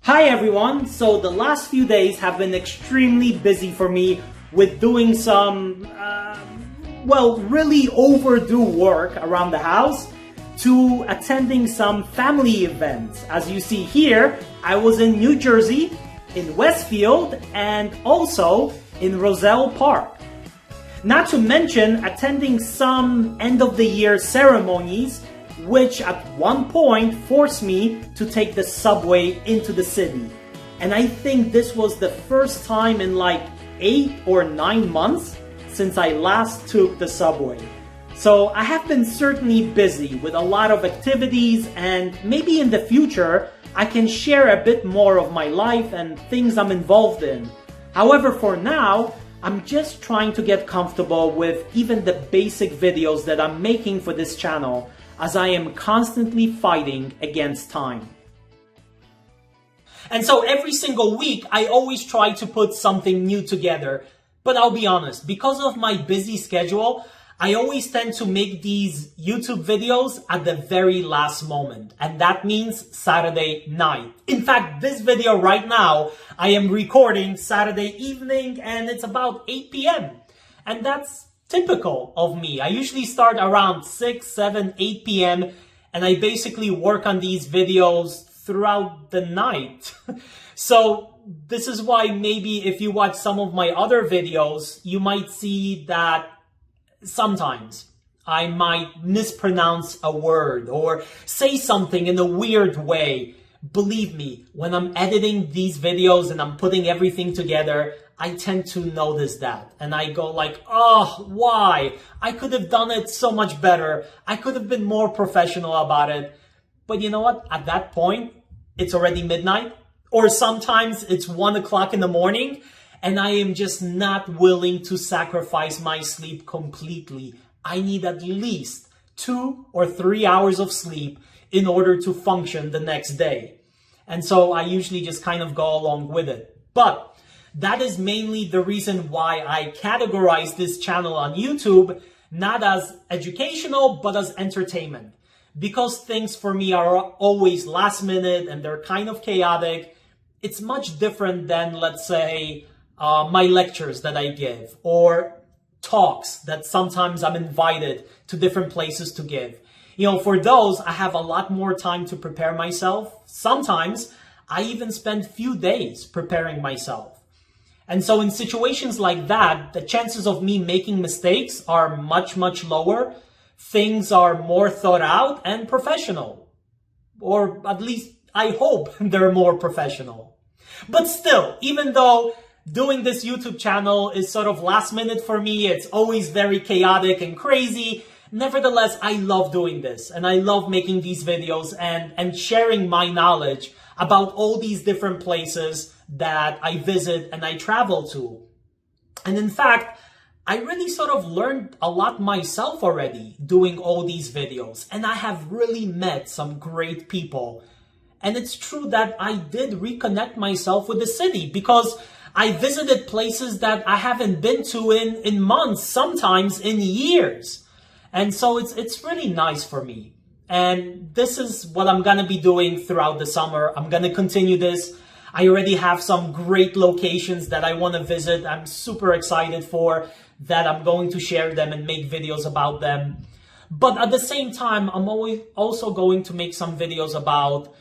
Hi everyone! So the last few days have been extremely busy for me with doing some, really overdue work around the house to attending some family events. As you see here, I was in New Jersey, in Westfield, and also in Roselle Park. Not to mention attending some end-of-the-year ceremonies which at one point forced me to take the subway into the city. And I think this was the first time in like 8 or 9 months since I last took the subway. So I have been certainly busy with a lot of activities, and maybe in the future I can share a bit more of my life and things I'm involved in. However, for now, I'm just trying to get comfortable with even the basic videos that I'm making for this channel, as I am constantly fighting against time. And so every single week, I always try to put something new together. But I'll be honest, because of my busy schedule, I always tend to make these YouTube videos at the very last moment. And that means Saturday night. In fact, this video right now, I am recording Saturday evening and it's about 8 p.m. And that's typical of me. I usually start around 6, 7, 8 p.m. and I basically work on these videos throughout the night. So this is why maybe if you watch some of my other videos, you might see that sometimes I might mispronounce a word or say something in a weird way. Believe me, when I'm editing these videos and I'm putting everything together, I tend to notice that. And I go like, oh, why? I could have done it so much better. I could have been more professional about it. But you know what? At that point, it's already midnight. Or sometimes it's 1 o'clock in the morning. And I am just not willing to sacrifice my sleep completely. I need at least 2 or 3 hours of sleep in order to function the next day. And so I usually just kind of go along with it. But that is mainly the reason why I categorize this channel on YouTube, not as educational, but as entertainment. Because things for me are always last minute and they're kind of chaotic, it's much different than, let's say, my lectures that I give or talks that sometimes I'm invited to different places to give. You know, for those, I have a lot more time to prepare myself. Sometimes I even spend few days preparing myself. And so in situations like that, the chances of me making mistakes are much, much lower. Things are more thought out and professional. Or at least I hope they're more professional. But still, even though doing this YouTube channel is sort of last minute for me, it's always very chaotic and crazy, nevertheless, I love doing this. And I love making these videos and sharing my knowledge about all these different places that I visit and I travel to. And in fact, I really sort of learned a lot myself already doing all these videos. And I have really met some great people. And it's true that I did reconnect myself with the city because I visited places that I haven't been to in months, sometimes in years. And so it's really nice for me. And this is what I'm going to be doing throughout the summer. I'm going to continue this. I already have some great locations that I want to visit. I'm super excited for that. I'm going to share them and make videos about them. But at the same time, I'm always also going to make some videos about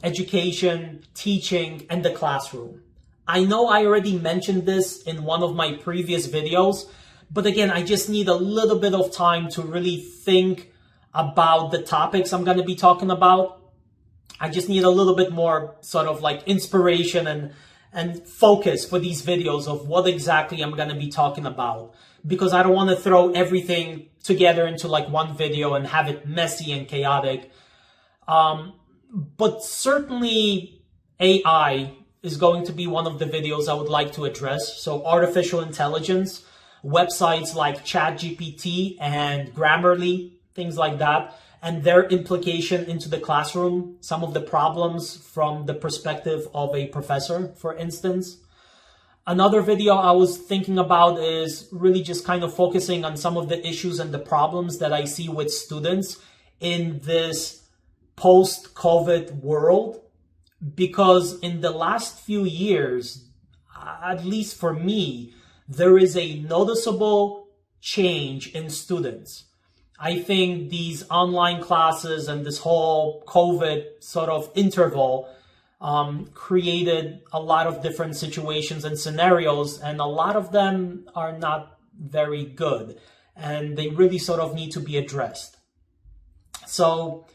education, teaching, and the classroom. I know I already mentioned this in one of my previous videos, but again, I just need a little bit of time to really think about the topics I'm going to be talking about. I just need a little bit more sort of like inspiration and focus for these videos of what exactly I'm going to be talking about, because I don't want to throw everything together into like one video and have it messy and chaotic. But certainly AI is going to be one of the videos I would like to address. So artificial intelligence, websites like ChatGPT and Grammarly, things like that, and their implication into the classroom, some of the problems from the perspective of a professor, for instance. Another video I was thinking about is really just kind of focusing on some of the issues and the problems that I see with students in this post-COVID world, because in the last few years, at least for me, there is a noticeable change in students. I think these online classes and this whole COVID sort of interval created a lot of different situations and scenarios, and a lot of them are not very good, and they really sort of need to be addressed. So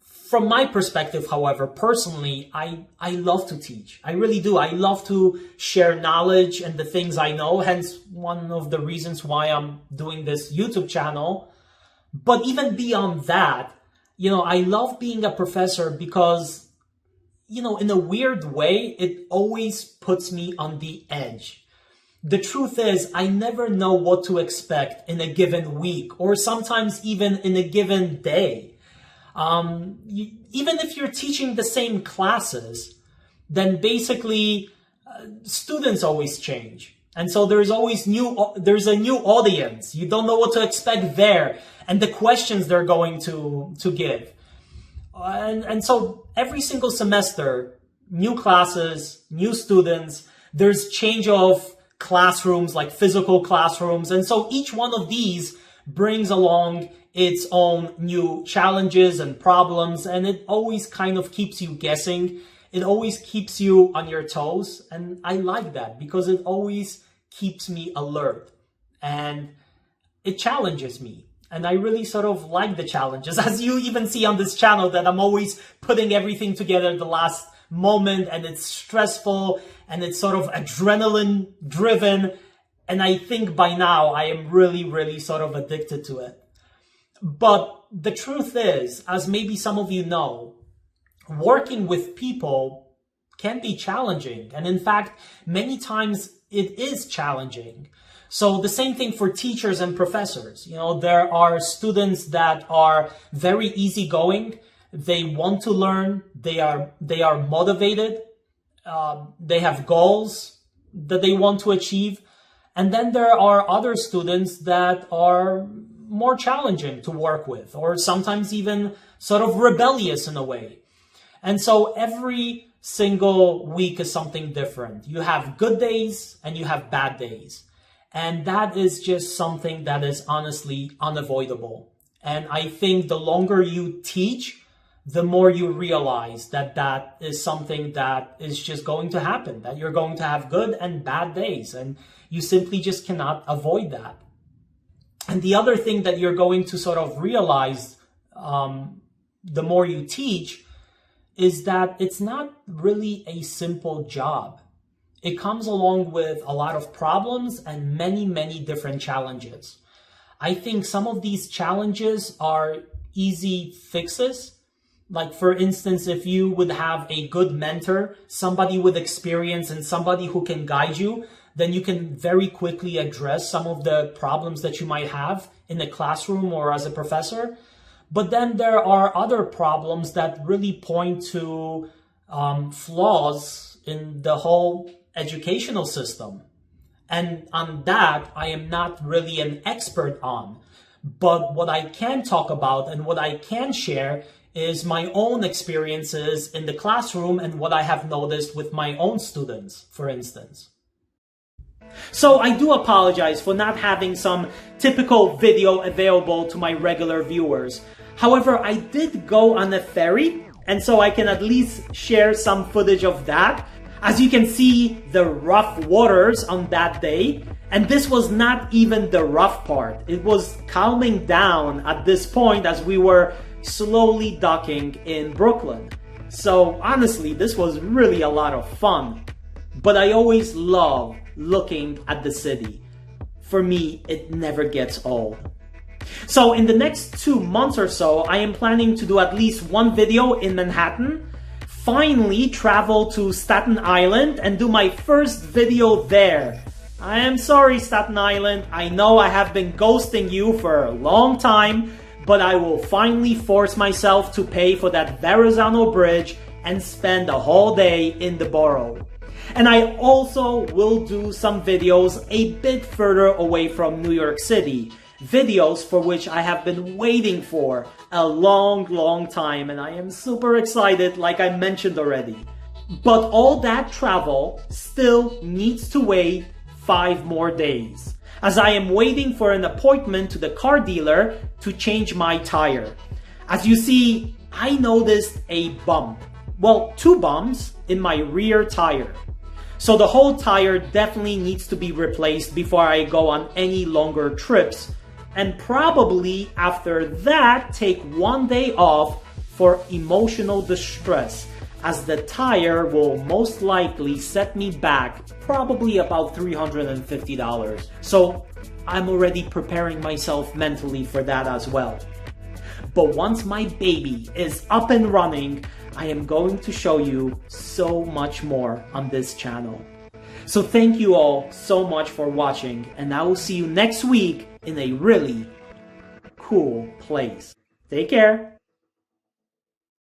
from my perspective, however, personally, I love to teach. I really do. I love to share knowledge and the things I know, hence one of the reasons why I'm doing this YouTube channel. But even beyond that, I love being a professor because, in a weird way, it always puts me on the edge. The truth is, I never know what to expect in a given week, or sometimes even in a given day. Even if you're teaching the same classes, then basically students always change. And so there's a new audience. You don't know what to expect there, and the questions they're going to give. And so every single semester, new classes, new students, there's change of classrooms, like physical classrooms. And so each one of these brings along its own new challenges and problems, and it always kind of keeps you guessing. It always keeps you on your toes, and I like that because it always keeps me alert and it challenges me. And I really sort of like the challenges, as you even see on this channel, that I'm always putting everything together at the last moment, and it's stressful and it's sort of adrenaline driven. And I think by now I am really, really sort of addicted to it. But the truth is, as maybe some of you know, working with people can be challenging. And in fact, many times it is challenging. So the same thing for teachers and professors. There are students that are very easygoing. They want to learn. They are motivated. They have goals that they want to achieve. And then there are other students that are more challenging to work with, or sometimes even sort of rebellious in a way. And so every single week is something different. You have good days and you have bad days. And that is just something that is honestly unavoidable. And I think the longer you teach, the more you realize that that is something that is just going to happen, that you're going to have good and bad days, and you simply just cannot avoid that. And the other thing that you're going to sort of realize the more you teach is that it's not really a simple job. It comes along with a lot of problems and many, many different challenges. I think some of these challenges are easy fixes. Like, for instance, if you would have a good mentor, somebody with experience and somebody who can guide you, then you can very quickly address some of the problems that you might have in the classroom or as a professor. But then there are other problems that really point to flaws in the whole educational system. And on that, I am not really an expert on. But what I can talk about and what I can share is my own experiences in the classroom and what I have noticed with my own students, for instance. So I do apologize for not having some typical video available to my regular viewers. However, I did go on a ferry, and so I can at least share some footage of that. As you can see, the rough waters on that day, and this was not even the rough part. It was calming down at this point as we were slowly docking in Brooklyn. So honestly, this was really a lot of fun. But I always love looking at the city. For me, it never gets old. So in the next 2 months or so, I am planning to do at least one video in Manhattan, finally travel to Staten Island and do my first video there. I am sorry, Staten Island. I know I have been ghosting you for a long time, but I will finally force myself to pay for that Verrazano Bridge and spend a whole day in the borough. And I also will do some videos a bit further away from New York City. Videos for which I have been waiting for a long, long time, and I am super excited, like I mentioned already. But all that travel still needs to wait 5 more days, as I am waiting for an appointment to the car dealer to change my tire. As you see, I noticed a bump. Well, 2 bumps in my rear tire. So the whole tire definitely needs to be replaced before I go on any longer trips. And probably after that, take 1 day off for emotional distress, as the tire will most likely set me back probably about $350. So I'm already preparing myself mentally for that as well. But once my baby is up and running, I am going to show you so much more on this channel. So thank you all so much for watching, and I will see you next week in a really cool place. Take care.